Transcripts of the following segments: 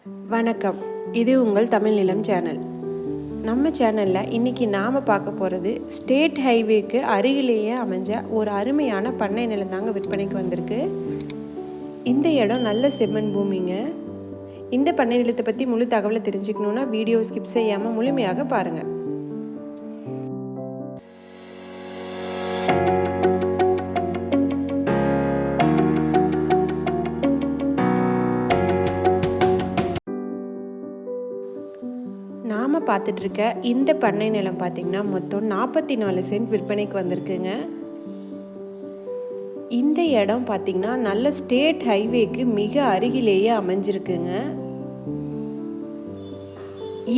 வணக்கம். இது உங்கள் தமிழ் நிலம் சேனல். நம்ம சேனலில் இன்றைக்கி நாம் பார்க்க போகிறது ஸ்டேட் ஹைவேக்கு அருகிலேயே அமைஞ்ச ஒரு அருமையான பண்ணை நிலம் தாங்க விற்பனைக்கு வந்திருக்கு. இந்த இடம் நல்ல செம்மண் பூமிங்க. இந்த பண்ணை நிலத்தை பற்றி முழு தகவலை தெரிஞ்சுக்கணுன்னா வீடியோ ஸ்கிப் செய்யாமல் முழுமையாக பாருங்கள். நாம் பார்த்துட்ருக்க இந்த பண்ணை நிலம் பார்த்திங்கன்னா மொத்தம் 44 சென்ட் விற்பனைக்கு வந்திருக்குங்க. இந்த இடம் பார்த்திங்கன்னா நல்ல ஸ்டேட் ஹைவேக்கு மிக அருகிலேயே அமைஞ்சிருக்குங்க.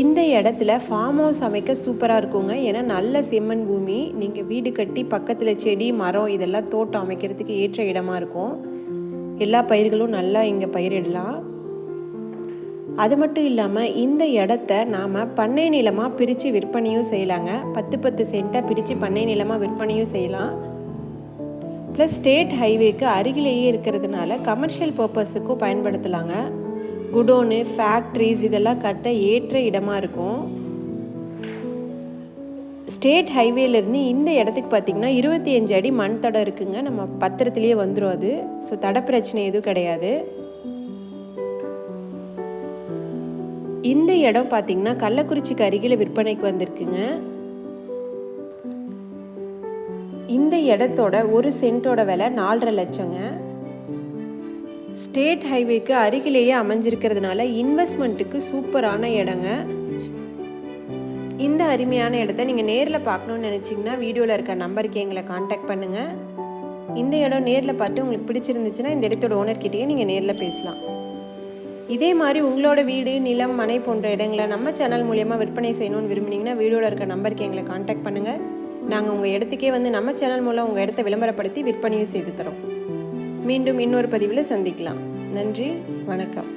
இந்த இடத்துல ஃபார்ம் ஹவுஸ் அமைக்க சூப்பராக இருக்குங்க. ஏன்னா நல்ல செம்மண் பூமி, நீங்கள் வீடு கட்டி பக்கத்தில் செடி மரம் இதெல்லாம் தோட்டம் அமைக்கிறதுக்கு ஏற்ற இடமா இருக்கும். எல்லா பயிர்களும் நல்லா இங்கே பயிரிடலாம். அது மட்டும் இல்லாமல் இந்த இடத்த நாம் பண்ணை நிலமாக பிரித்து விற்பனையும் செய்யலாங்க. 10 சென்ட்டாக பிரித்து பண்ணை நிலமாக விற்பனையும் செய்யலாம். ப்ளஸ் ஸ்டேட் ஹைவேக்கு அருகிலேயே இருக்கிறதுனால கமர்ஷியல் பர்பஸுக்கும் பயன்படுத்தலாங்க. குடோனு, ஃபேக்ட்ரிஸ் இதெல்லாம் கட்ட ஏற்ற இடமா இருக்கும். ஸ்டேட் ஹைவேலேருந்து இந்த இடத்துக்கு பார்த்திங்கன்னா 25 அடி மண் தடம் இருக்குங்க. நம்ம பத்திரத்துலேயே வந்துடும் அது. ஸோ தட பிரச்சனை எதுவும் கிடையாது. இந்த இடம் பார்த்திங்கன்னா கள்ளக்குறிச்சிக்கு அருகில் விற்பனைக்கு வந்திருக்குங்க. இந்த இடத்தோட ஒரு சென்ட்டோட விலை 4.5 லட்சங்க. ஸ்டேட் ஹைவேக்கு அருகிலேயே அமைஞ்சிருக்கிறதுனால இன்வெஸ்ட்மெண்ட்டுக்கு சூப்பரான இடங்க. இந்த அருமையான இடத்த நீங்கள் நேரில் பார்க்கணுன்னு நினச்சிங்கன்னா வீடியோவில் இருக்க நம்பருக்கு எங்களை காண்டாக்ட் பண்ணுங்கள். இந்த இடம் நேரில் பார்த்து உங்களுக்கு பிடிச்சிருந்துச்சுன்னா இந்த இடத்தோட ஓனர்கிட்டயே நீங்கள் நேரில் பேசலாம். இதே மாதிரி உங்களோட வீடு, நிலம், மனை போன்ற இடங்களை நம்ம சேனல் மூலமாக விற்பனை செய்யணும்னு விரும்புனீங்கன்னா வீடியோவில் இருக்க நம்பருக்கு எங்களை காண்டாக்ட் பண்ணுங்கள். நாங்கள் உங்கள் இடத்துக்கே வந்து நம்ம சேனல் மூலம் உங்கள் இடத்த விளம்பரப்படுத்தி விற்பனையும் செய்து தரோம். மீண்டும் இன்னொரு பதிவில் சந்திக்கலாம். நன்றி, வணக்கம்.